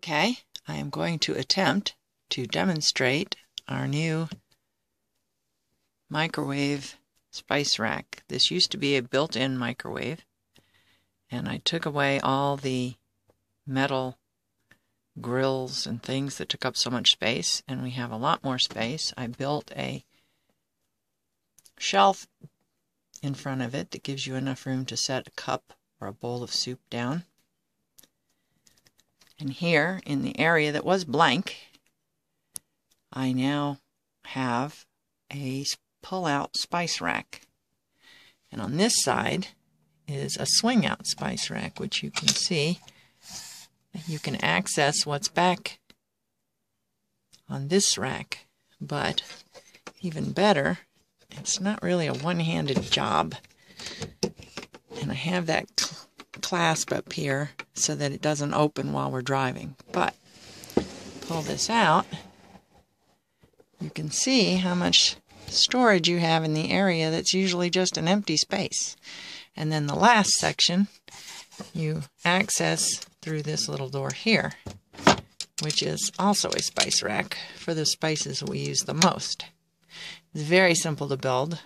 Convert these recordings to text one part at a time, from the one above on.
Okay, I am going to attempt to demonstrate our new microwave spice rack. This used to be a built-in microwave, and I took away all the metal grills and things that took up so much space, and we have a lot more space. I built a shelf in front of it that gives you enough room to set a cup or a bowl of soup down. And here, in the area that was blank, I now have a pull-out spice rack. And on this side is a swing-out spice rack, which you can see. You can access what's back on this rack. But even better, it's not really a one-handed job. And I have that clasp up here so that it doesn't open while we're driving. But pull this out, you can see how much storage you have in the area that's usually just an empty space. And then the last section you access through this little door here, which is also a spice rack for the spices we use the most. It's very simple to build.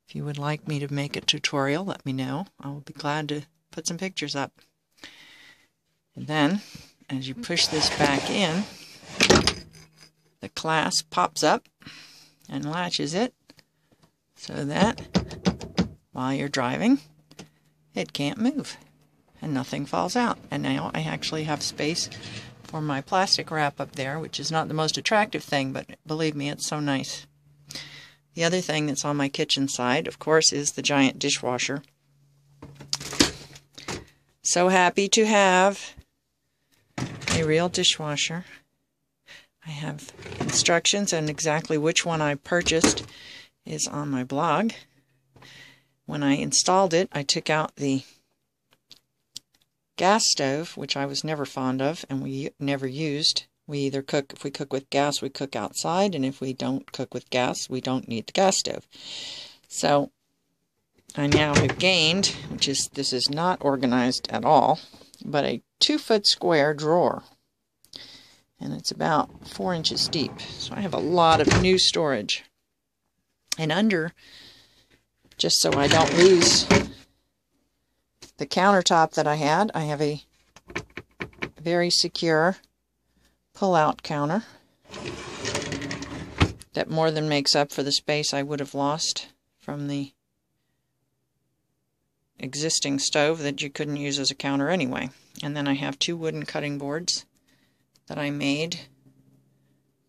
If you would like me to make a tutorial, let me know. I will be glad to put some pictures up. And then, as you push this back in, the clasp pops up and latches it so that while you're driving, it can't move and nothing falls out. And now I actually have space for my plastic wrap up there, which is not the most attractive thing, but believe me, it's so nice. The other thing that's on my kitchen side, of course, is the giant dishwasher. So happy to have a real dishwasher. I have instructions, and exactly which one I purchased is on my blog. When I installed it, I took out the gas stove, which I was never fond of and we never used. We either cook, if we cook with gas, we cook outside, and if we don't cook with gas, we don't need the gas stove. So I now have gained, this is not organized at all, but a 2-foot square drawer. And it's about 4 inches deep. So I have a lot of new storage. And under, just so I don't lose the countertop that I had, I have a very secure pull-out counter that more than makes up for the space I would have lost from the existing stove that you couldn't use as a counter anyway. And then I have 2 wooden cutting boards that I made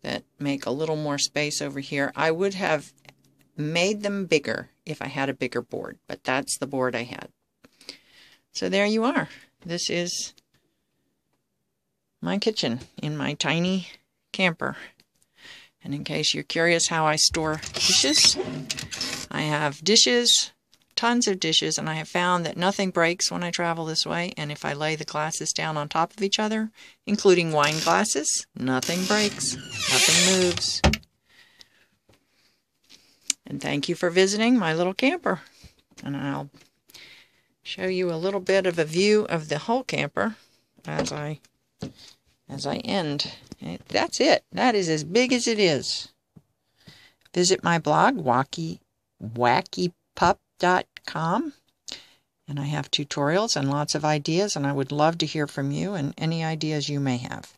that make a little more space over here. I would have made them bigger if I had a bigger board, but that's the board I had. So there you are. This is my kitchen in my tiny camper. And in case you're curious how I store dishes, I have dishes, tons of dishes, and I have found that nothing breaks when I travel this way, and if I lay the glasses down on top of each other, including wine glasses, nothing breaks, nothing moves. And thank you for visiting my little camper. And I'll show you a little bit of a view of the whole camper as I end. That's it. That is as big as it is. Visit my blog, wackypup.com, and I have tutorials and lots of ideas, and I would love to hear from you and any ideas you may have.